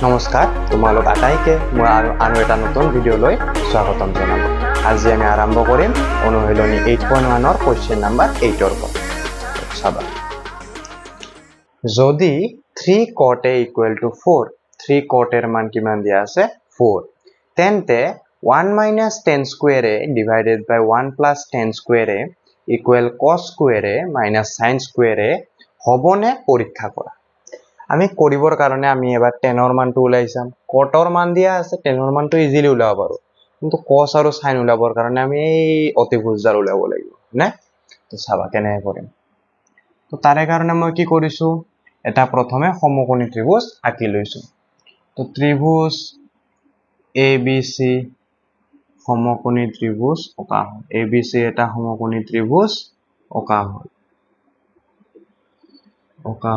নমস্কাৰ তোমালোক আটাইকে মই আৰু এটা নতুন ভিডিঅ'লৈ স্বাগতম জনালো। আজি আমি আৰম্ভ কৰিম অনুশীলনী 8.1 ৰ কোৱেশ্চন নাম্বাৰ 8 ৰ পৰা। চাবা, যদি 3 cot a equal to 4, 3 cot এর মান কিমান দিয়া আছে 4, তেন্তে 1 minus 10 square a divided by 1 plus 10 square a equal cos square a minus sin square a হবনে পৰীক্ষা কৰা। আমি কৰিবৰ কাৰণে আমি এবাৰ 10 ৰ মানটো উলাই চাম। cot ৰ মান দিয়া আছে, 10 ৰ মানটো ইজিলি উলাব পাৰো, কিন্তু cos আৰু sin উলাবৰ কাৰণে আমি এই অতিভুজডাল উলাব লাগিব না। তো চাবা কেনে কৰিম। তো তাৰে কাৰণে মই কি কৰিছো, এটা প্ৰথমে সমকোণী ত্ৰিভুজ আঁকি লৈছো। তো ত্ৰিভুজ ABC সমকোণী ত্ৰিভুজ অঁকা হ'ল। ABC এটা সমকোণী ত্ৰিভুজ অঁকা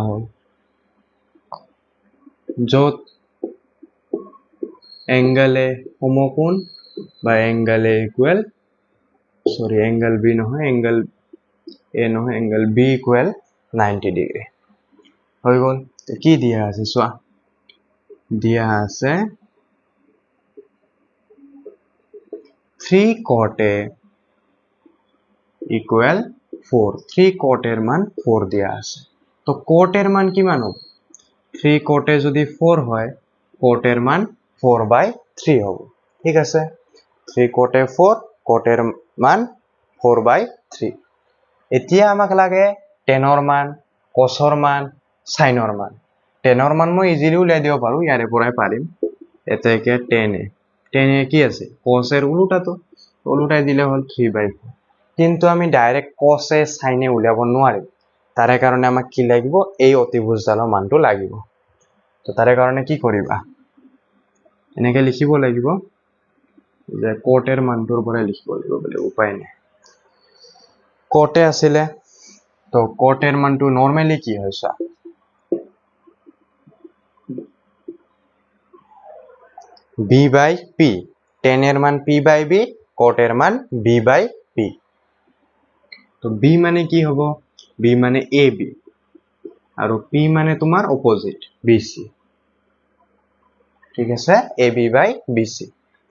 হ'ল। য'ত এংগল এ সমকোণ বা angle A equal angle B নহয়, এংগল এ নহয়, এংগল বি ইকুৱেল 90 ডিগ্ৰী হৈ গ'ল। কি দিয়া আছে চোৱা, দিয়া আছে 3 cot a ইকুৱেল 4, 3 cot এর মান 4 দিয়া আছে। তো cot এর মান কিমান হ'ব, 3 cot a যদি 4 হয়, cot এর মান 4/3 হ'ব। ঠিক আছে, 3 cot a 4, cot এর মান 4/3। এতিয়া আমাক লাগে 10 ৰ মান, cos ৰ মান, sin ৰ মান। 10 ৰ মান মই ইজিলি উলাই দিব পাৰো, ইয়াৰে পৰাই পাৰিম। এতেকে 10 a কি আছে, cos এর উল্টাটো, উল্টাই দিলে হল 3/4। কিন্তু আমি direct cos a sin a উলিয়াব নোৱাৰিম, তাৰে কাৰণে আমাক কি লাগিব, এই অতিভুজডালৰ মানটো লাগিব। তো তাৰে কাৰণে কি কৰিবা, এনেকে লিখিব লাগিব যে cot এৰ মানটোৰ পৰা লিখিব লাগিব, বলে উপায় নাই। cot a আছিলে, তো cot এর মানটো নরমালি কি হয় চোৱা, b/p, 10 এর মান p/b, cot এর মান b/p। তো b মানে কি হ'ব, b মানে ab আৰু p মানে তোমাৰ অপোজিট bc। ঠিক আছে, ab/bc।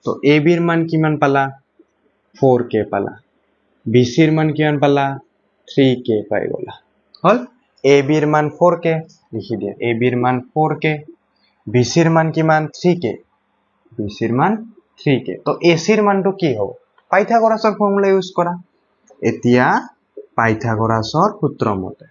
তো ab এর মান কিমান পালা, 4k পালা, bc এর মান কিমান পালা, 3k পাই গলা। হল, ab এর মান 4k লিখি দিয়া, ab এর মান 4k, bc এর মান কিমান 3k, bc এর মান 3k। তো ac এর মানটো কি হ'ব, পাইথাগোৰাসৰ ফৰ্মুলা ইউজ কৰা। এতিয়া পাইথাগোৰাসৰ সূত্ৰ মতে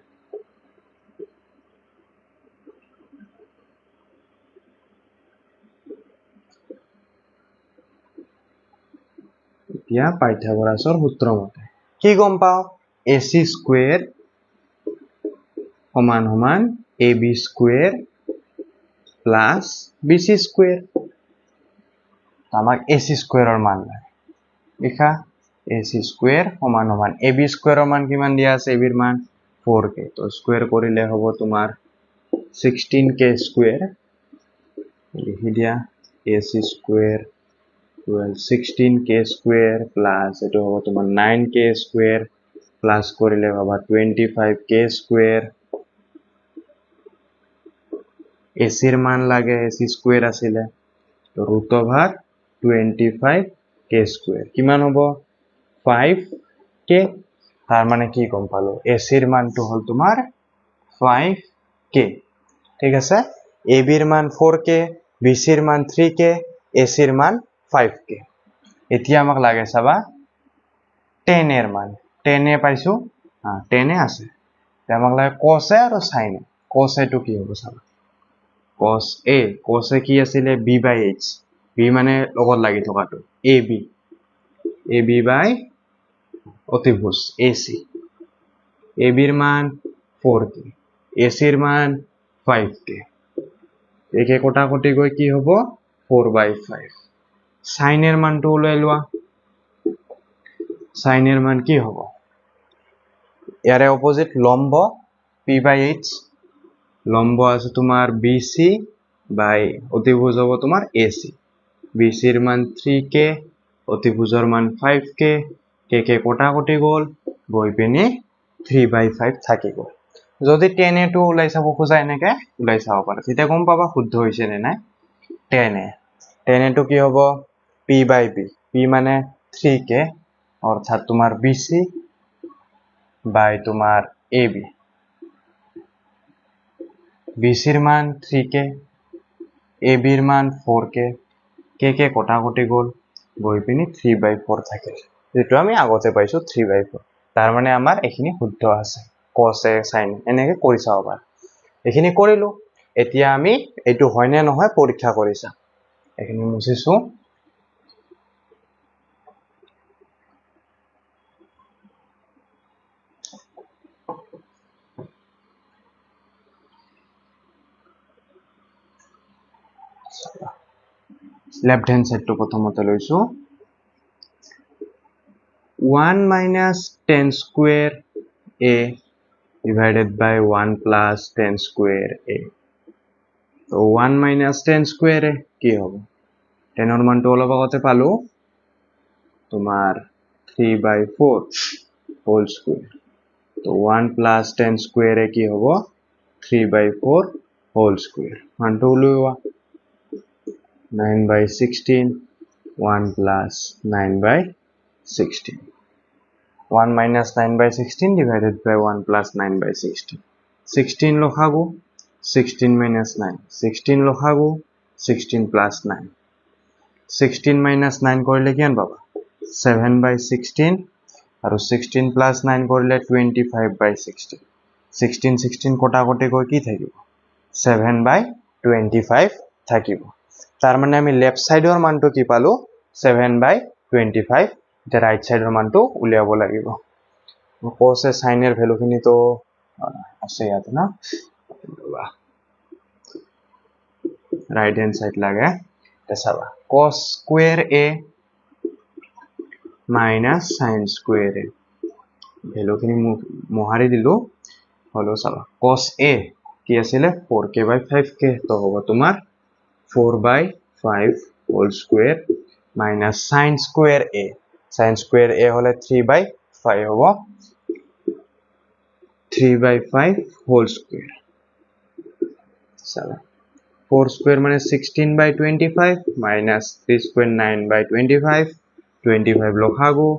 কি গম পাও, ac স্কয়াৰ সমান সমান ab square plus bc square. আমাক ac স্কয়াৰৰ মান লাগে, লিখা ac স্কয়াৰ সমান সমান ab স্কয়াৰৰ মান কিমান দিয়া আছে, ab এৰ মান 4k। তো স্কয়াৰ কৰিলে হ'ব তোমাৰ 16k স্কয়াৰ, লিখি দিয়া ac square 16k square plus এটো হ'ব তোমাৰ 9k স্কয়াৰ প্লাস কৰিলে পাবা 25k স্কয়ার। ac এর মান লাগে, ac স্কয়ার আছিলে, তো √25k স্কয়ার কিমান হ'ব 5k। তার মানে কি গম পালো, ac এর মানটো হল তোমাৰ 5k। ঠিক আছে, ab এর মান 4k, bc এর মান 3k, ac এর মান 5k। এতিয়া আমাক লাগে চাবা 10 এর মান, 10 এ পাইছো, 10 এ আছে, আমাক লাগে cos a আৰু sin a। cos a টো কি হ'ব চাবা, cos a কি আছিলে b/h, b মানে লগত লাগি থকাটো ab by অতিভুজ ac, ab এর মান 4k, ac এর মান 5k, একে কটাকটি গৈ কি হ'ব 4/5। sin এর মানটো উলাই লোৱা, sin এৰ মান কি হ'ব, ইয়াৰে অপোজিট লম্ব p/h, লম্ব আছে তোমাৰ bc বাই অতিভুজ হ'ব তোমাৰ ac, bc এৰ মান 3k, অতিভুজৰ মান 5k, কে কটাকটি গ'ল গৈ পিনি 3/5 থাকি গ'ল। যদি 10 a টো ওলাই চাব খোজা এনেকে ওলাই চাব পাৰা, তেতিয়া গম পাবা শুদ্ধ হৈছে নে নাই। 10a 10a to কি হব p by b p মানে 3k অর্থাৎ তোমার bc by তোমার ab bc এর মান 3k ab এর মান 4k k k কটাকটি গল গৈ পিনি 3/4 থাকে যেটো আমি আগতে পাইছো 3/4 তার মানে আমার এখিনি শুদ্ধ আছে cos a sin এনেকে কৰি চাও বা এখিনি কৰিলো এতিয়া আমি এটো হয় না নহয় পৰীক্ষা কৰিছা এখিনি মুছিছো left hand side to প্রথমতে লৈছো 1 minus 10 square a divided by 1 plus 10 square a তো 1 minus 10 square a কি হবে 10 এর মানটো অলপ আগতে পালো তোমার 3/4 হোল স্কয়ার তো 1 plus 10 square a কি হবে 3/4 হোল স্কয়ার মানটো উলিওয়া 9/16 1 plus 9/16 1 minus 9/16 divided by 1 plus 9/16 16 লখাগু 16 minus 9 16 লখাগু 16 plus 9 16 minus 9 কৰিলে কিমান পাবা 7/16 আৰু 16 plus 9 কৰিলে 25/16 16 16 কটাকটি গৈ কি থাকিব 7/25 থাকিব তার মানে আমি লেফট সাইডৰ মানটো কি পালো 7/25 এটা ৰাইট সাইডৰ মানটো উলিয়াব লাগিব cos এ sin এর ভ্যালু খিনি তো আছে ইয়াত না রাইট হ্যান্ড সাইড লাগে এটা চাবা cos square a minus sin square a value খিনি মোহাৰি দিলো হলো চাবা cos a কি আছিল 4k/5k তো হ'ব তোমাৰ 4/5 whole square minus sin square a sin square a হলে 3/5 হবো 3/5 whole square চলো 4 square মানে 16/25 minus 3 square 9/25 25 লখাগু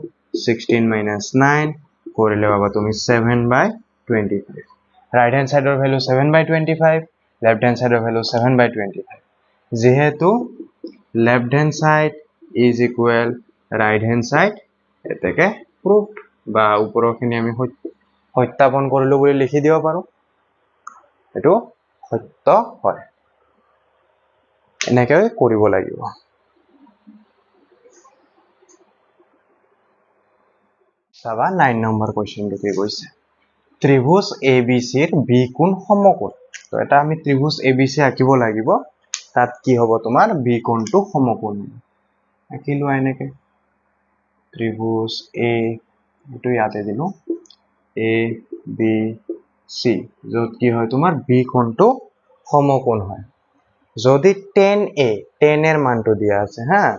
16 minus 9 কৰিলে বাবা তুমি 7/25 right hand side value 7/25 left hand side value 7/25 যেহেতু left hand side is equal right hand side এটাকে proved বা উপৰখিনি আমি সত্যাপন কৰিলো বুলি লিখি দিব পাৰো এটো সত্য হয় এনেকৈ কৰিব লাগিব চাবা 9 নম্বৰ কোৱেশ্চনটো কি কৈছে ত্ৰিভুজ ABC ৰ B কোণ সমকোণ তো এটা আমি ত্ৰিভুজ ABC আঁকিব লাগিব তাত কি হ'ব তোমাৰ B কোণটো সমকোণ আঁকিলো এনেকে ত্রিভুজ A এটো ইয়াতে দিলো A B C যত কি হয় তোমার B কোণটো সমকোণ হয় যদি 10a 10 এর মানটো দিয়া আছে হ্যাঁ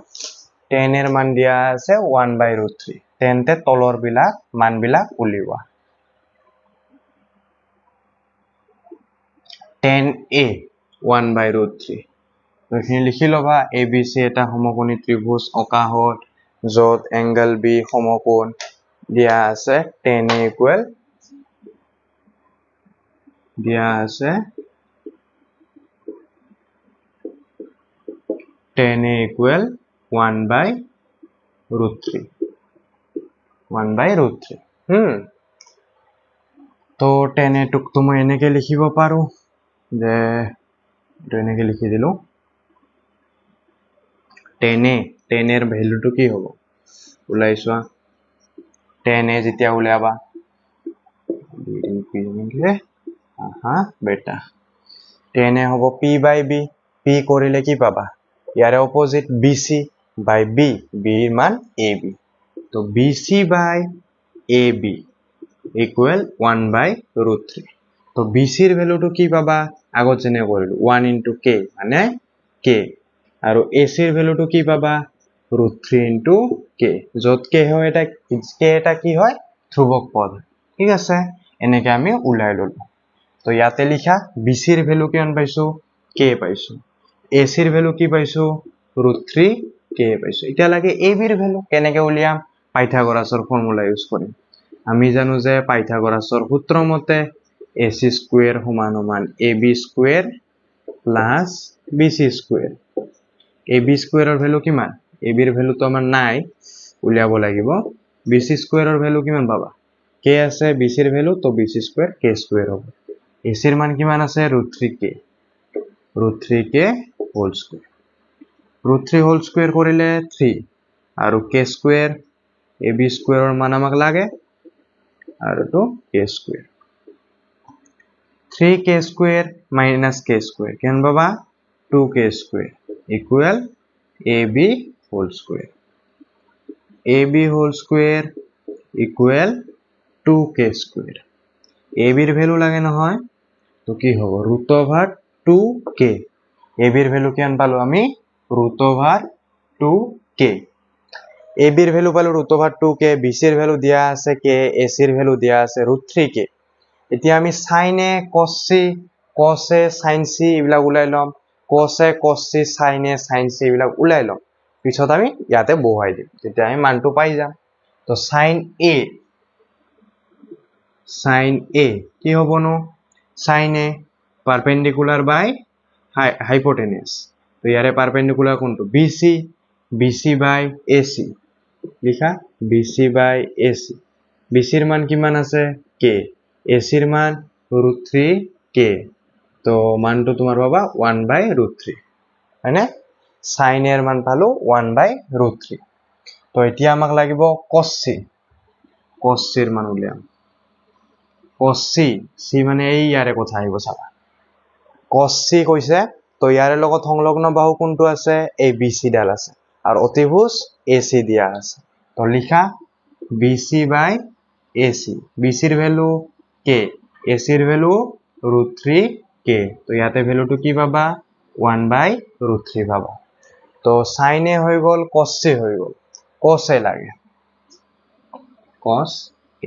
10 এর মান দিয়া আছে 1/√3 10 তে তলৰ বিলাক মান বিলাক উলিওয়া 10a 1/√3 তো এখানে লিখি লবা ABC এটা সমকোণী ত্রিভুজ অকা হল যত এঙ্গেল B সমকোণ দিয়া আছে 10a ইকুয়াল দিয়া আছে 10a ইকুয়াল 1/√3 তো 10a টুক তো মই এনেকে লিখিব পাৰো যে এনেকে লিখি দিলো 10a 10 এৰ ভ্যালুটো কি হ'ব উলাইছোৱা 10a যেতিয়া উলিয়াবা বেটা 10a হ'ব p/b p কৰিলে কি পাবা ইয়াৰে opposite bc by b b এর মান ab তো bc by ab equal 1/√3 তো bc এর ভ্যালুটো কি পাবা আগত জেনে কৰিলো 1 into k মানে k আৰু ac এর ভ্যালুটো কি পাবা √3 into k যত k হয় এটা k এটা কি হয় ধ্রুবক পদ ঠিক আছে এনেকে আমি উলাই ললো তো ইয়াতে লিখা bc এর ভ্যালু কিমান পাইছো k পাইছো এচিৰ ভ্যালু কি পাইছো √3k পাইছো এতিয়া লাগে এবিৰ ভ্যালু কেনেকে উলিয়াম পাইথাগোৰাছৰ ফৰ্মুলা ইউজ কৰিম আমি জানো যে পাইথাগোৰাছৰ সূত্ৰ মতে ac স্কয়াৰ সমান সমান ab square plus bc square ab স্কয়াৰৰ ভ্যালু কিমান ab ৰ ভ্যালু তো আমাৰ নাই উলিয়াব লাগিব bc স্কয়াৰৰ ভ্যালু কিমান পাবা k আছে bc ৰ ভ্যালু তো bc স্কয়াৰ k স্কয়াৰ হ'ব ac ৰ মান কিমান আছে √3k whole square √3 whole square কৰিলে 3 আৰু k স্কয়াৰ ab স্কয়াৰৰ মান আমাক লাগে আৰু তো k square 3k square minus k square কেন বাবা 2k square equal ab whole square ab whole square equal 2k square ab ৰ ভ্যালু লাগে নহয় তো কি হ'ব √2k ab ৰ ভ্যালু কিমান পালো আমি √2k ab ৰ ভ্যালু পালো √2k bc ৰ ভ্যালু দিয়া আছে k ac ৰ ভ্যালু দিয়া আছে √3k এতিয়া আমি sin a cos c cos a sin c ইবিলাক উলাই লম cos a cos c sin a sin c ইবিলাক উলাই লম পিছত আমি ইয়াতে বহাই দিম তেতিয়া আমি মানটো পাই যাম তো sin a কি হবনো sin a perpendicular by hypotenuse তো ইয়ারে perpendicular কোনটো bc by ac লিখা bc by ac bc ৰ মান কিমান আছে k ac ৰ মান √3k তো মানটো তোমাৰ পাবা 1/√3 হয়নে sin a ৰ মান পালো 1/√3 তো এতিয়া আমাক লাগিব cos c ৰ মান উলিয়াম cos c মানে এই ইয়াৰে কথা আহিব চাবা cos c কৈছে তো ইয়াৰে লগত সংলগ্ন বাহু কোনটো আছে এই bc ডাল আছে আর অতিভুজ ac দিয়া আছে তো লিখা bc by ac bc ৰ ভ্যালু k ac ৰ ভ্যালু √3k তো ইয়াতে ভ্যালুটো কি পাবা 1/√3 পাবা তো sin a হৈ গল cos c হৈ গল cos a লাগে cos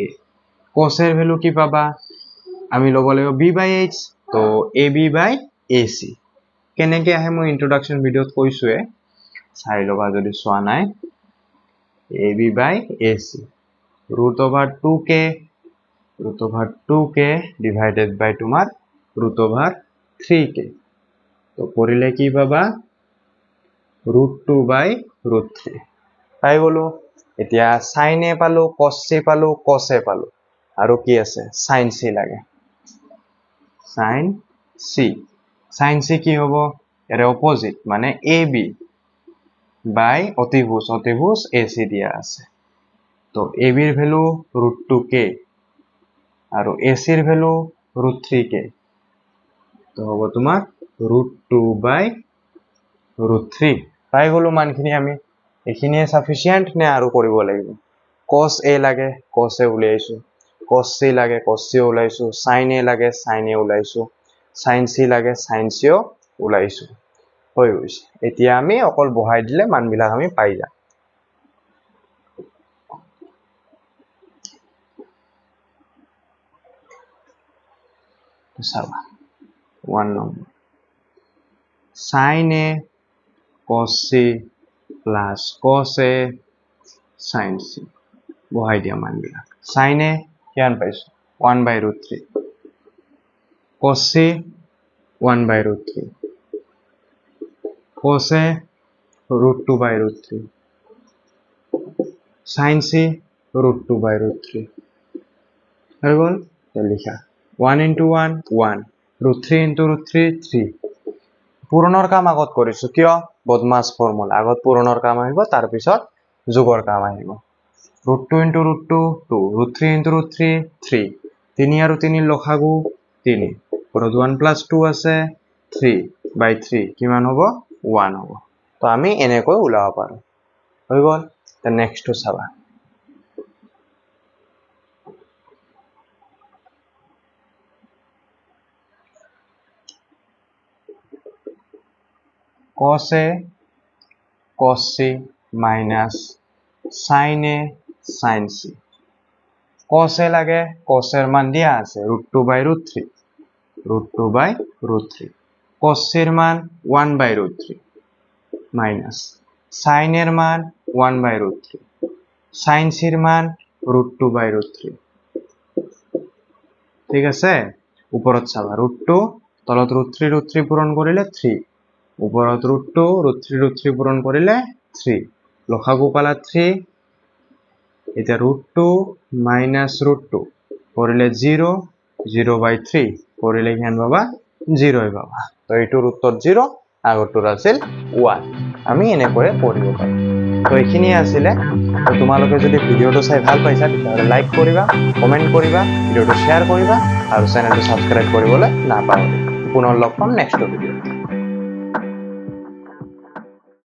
a cos a ৰ ভ্যালু কি পাবা আমি লব লাগিব b/h তো ab by ac কেনেকে আহে মই ইন্ট্ৰোডাকশন ভিডিওত কৈছোৱে চাই লবা যদি চোৱা নাই ab by ac √2k divided by তোমাৰ √3k তো কৰিলে কি পাবা √2/√3 পাই গলো এতিয়া sin a পালো cos c পালো cos a পালো আৰু কি আছে sin c লাগে sin c কি হ'ব এর অপোজিট মানে ab by অতিভুজ ac দিয়া আছে তো ab ৰ ভ্যালু √2k আৰু ac ৰ ভ্যালু √3k তো হ'ব তোমাৰ √2/√3 পাই গলো মানখিনি আমি এখিনিয়ে সাফিসিয়েন্ট নে আৰু কৰিব লাগিব cos a লাগে cos a উলিয়াইছো cos c লাগে cos c উলাইছো sin a লাগে sin a উলাইছো sin c লাগে sin c উলাইছো হৈ গৈছে এতিয়া আমি অকল বহাই দিলে মানবিলাক আমি পাই যাম চাবা 1 number sin a cos c plus cos a sin c বহাই দিয়া মানবিলাক sin a কিমান পাইছো 1/√3 cos c 1/√3 cos a √2/√3 sin c √2/√3 হৈ গল লিখা 1 into 1 1 √3 into √3 3 পূৰণৰ কাম আগত কৰিছো কিয় বদমাছ ফৰ্মুলা আগত পূৰণৰ কাম আহিব তাৰ পিছত যোগৰ কাম আহিব √2 into √2 2 √3 into √3 3 3 আৰু 3 লসাগু 3 ওপৰত 1 plus 2 আছে 3/3 কিমান হ'ব 1 হ'ব তো আমি এনেকৈ উলাব পাৰো হৈ গল তে নেক্সটটো চাবা cos a cos c minus sin a sin c cos a লাগে cos এর মান দিয়া আছে √2/√3 কসের মান 1/√3 মাইনাস সাইনের মান 1/√3 সাইন সির মান √2/√3 ঠিক আছে উপরত চাবা √2 তলত √3 পূরণ করিলে 3 উপরত √2 পূরণ করিলে 3 লসাগু পালা 3 এতিয়া √2 মাইনাস √2 কৰিলে 0/3 কৰিলে কিমান পাবা 0 পাবা তো এইটোৰ উত্তৰ 0 আগৰটোৰ আছিল 1 আমি এনেকৈ কৰিব পাৰো তো এইখিনি আছিলে তো তোমালোকে যদি ভিডিওটো চাই ভাল পাইছা তেতিয়াহ'লে লাইক কৰিবা কমেন্ট কৰিবা ভিডিওটো শ্বেয়াৰ কৰিবা আৰু চেনেলটো সাবস্ক্ৰাইব কৰিবলৈ নাপাহৰিবা পুনৰ লগ পাম নেক্সট ভিডিঅ'ত